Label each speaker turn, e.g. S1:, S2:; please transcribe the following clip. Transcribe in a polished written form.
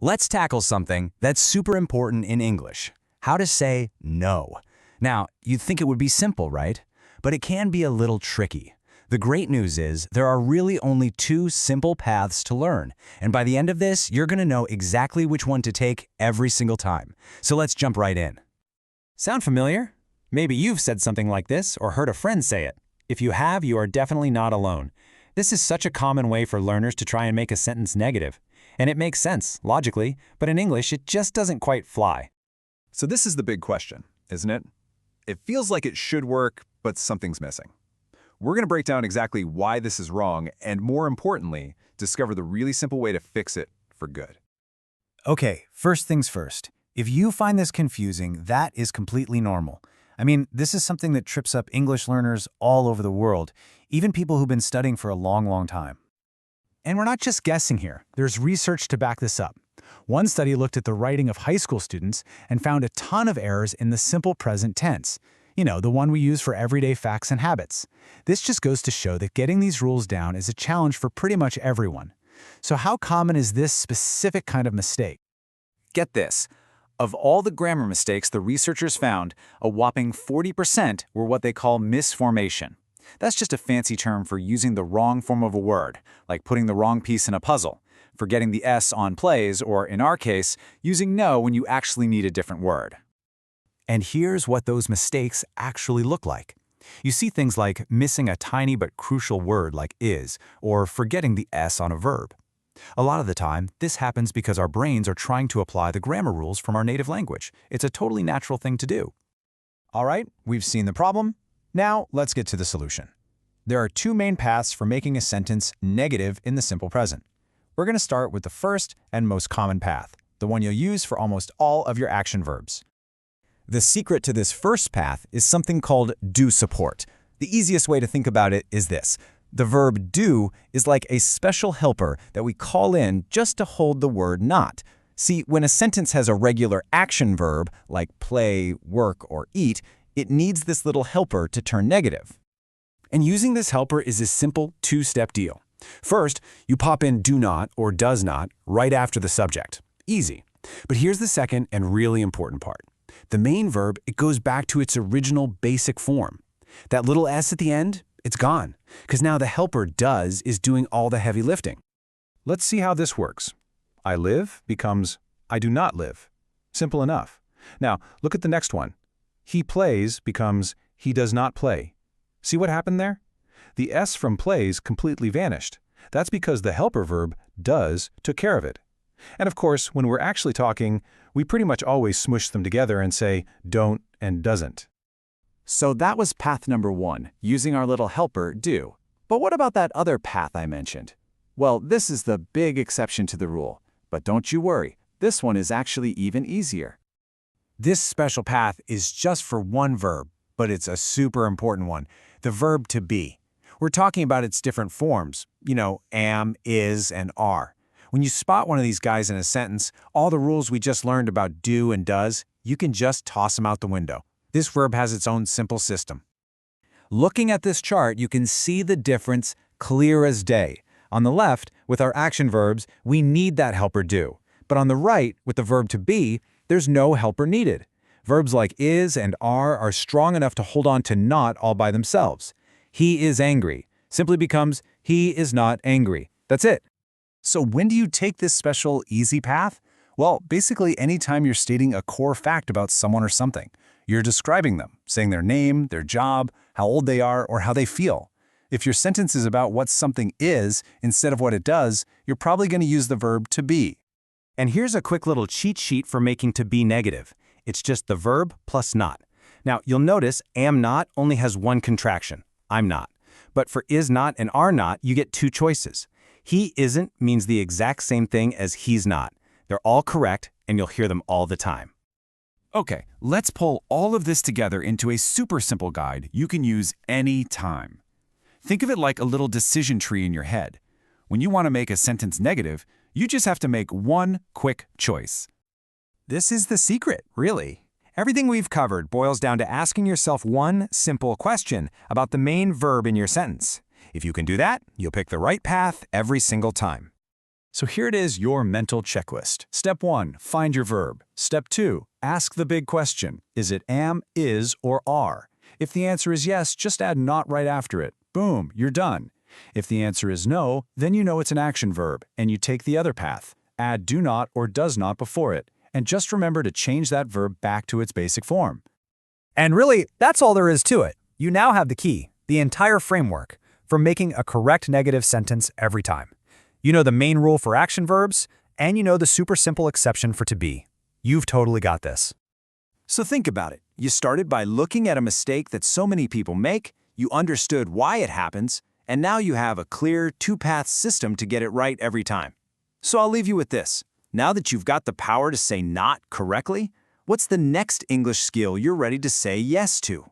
S1: Let's tackle something that's super important in English: how to say no. Now, you'd think it would be simple, right? But it can be a little tricky. The great news is there are really only two simple paths to learn, and by the end of this, you're going to know exactly which one to take every single time. So let's jump right in.
S2: Sound familiar? Maybe you've said something like this or heard a friend say it. If you have, you are definitely not alone. This is such a common way for learners to try and make a sentence negative. And it makes sense, logically, but in English it just doesn't quite fly.
S3: So this is the big question, isn't it? It feels like it should work, but something's missing. We're going to break down exactly why this is wrong and, more importantly, discover the really simple way to fix it for good.
S1: Okay, first things first. If you find this confusing, that is completely normal. I mean, this is something that trips up English learners all over the world, even people who've been studying for a long time. And we're not just guessing here. There's research to back this up. One study looked at the writing of high school students and found a ton of errors in the simple present tense. You know, the one we use for everyday facts and habits. This just goes to show that getting these rules down is a challenge for pretty much everyone. So how common is this specific kind of mistake?
S2: Get this. Of all the grammar mistakes the researchers found, a whopping 40% were what they call misformation. That's just a fancy term for using the wrong form of a word, like putting the wrong piece in a puzzle, forgetting the S on plays, or in our case, using no when you actually need a different word.
S1: And here's what those mistakes actually look like. You see things like missing a tiny but crucial word like is, or forgetting the S on a verb. A lot of the time, this happens because our brains are trying to apply the grammar rules from our native language. It's a totally natural thing to do. All right, we've seen the problem. Now, let's get to the solution. There are two main paths for making a sentence negative in the simple present. We're going to start with the first and most common path, the one you'll use for almost all of your action verbs. The secret to this first path is something called do support. The easiest way to think about it is this. The verb do is like a special helper that we call in just to hold the word not. See, when a sentence has a regular action verb, like play, work, or eat, it needs this little helper to turn negative. And using this helper is a simple two-step deal. First, you pop in do not or does not right after the subject. Easy. But here's the second and really important part. The main verb, it goes back to its original basic form. That little s at the end, it's gone, because now the helper does is doing all the heavy lifting. Let's see how this works. I live becomes I do not live. Simple enough. Now, look at the next one. He plays becomes he does not play. See what happened there? The S from plays completely vanished. That's because the helper verb does took care of it. And of course, when we're actually talking, we pretty much always smush them together and say don't and doesn't.
S2: So that was path number one, using our little helper do. But what about that other path I mentioned? Well, this is the big exception to the rule. But don't you worry, this one is actually even easier.
S1: This special path is just for one verb, but it's a super important one, the verb to be. We're talking about its different forms, am, is, and are. When you spot one of these guys in a sentence, all the rules we just learned about do and does, you can just toss them out the window. This verb has its own simple system. Looking at this chart, you can see the difference clear as day. On the left, with our action verbs, we need that helper do. But on the right, with the verb to be, there's no helper needed. Verbs like is and are strong enough to hold on to not all by themselves. He is angry simply becomes he is not angry. That's it. So when do you take this special easy path? Well, basically anytime you're stating a core fact about someone or something. You're describing them, saying their name, their job, how old they are, or how they feel. If your sentence is about what something is instead of what it does, you're probably going to use the verb to be. And here's a quick little cheat sheet for making to be negative. It's just the verb plus not. Now, you'll notice am not only has one contraction, I'm not. But for is not and are not, you get two choices. He isn't means the exact same thing as he's not. They're all correct, and you'll hear them all the time. Okay, let's pull all of this together into a super simple guide you can use any time. Think of it like a little decision tree in your head. When you want to make a sentence negative, you just have to make one quick choice. This is the secret, really. Everything we've covered boils down to asking yourself one simple question about the main verb in your sentence. If you can do that, you'll pick the right path every single time.
S2: So here it is, your mental checklist. Step 1, find your verb. Step 2, ask the big question. Is it am, is, or are? If the answer is yes, just add not right after it. Boom, you're done. If the answer is no, then you know it's an action verb, and you take the other path. Add do not or does not before it, and just remember to change that verb back to its basic form.
S4: And really, that's all there is to it. You now have the key, the entire framework, for making a correct negative sentence every time. You know the main rule for action verbs, and you know the super simple exception for to be. You've totally got this.
S1: So think about it. You started by looking at a mistake that so many people make, you understood why it happens, and now you have a clear two-path system to get it right every time. So I'll leave you with this. Now that you've got the power to say not correctly, what's the next English skill you're ready to say yes to?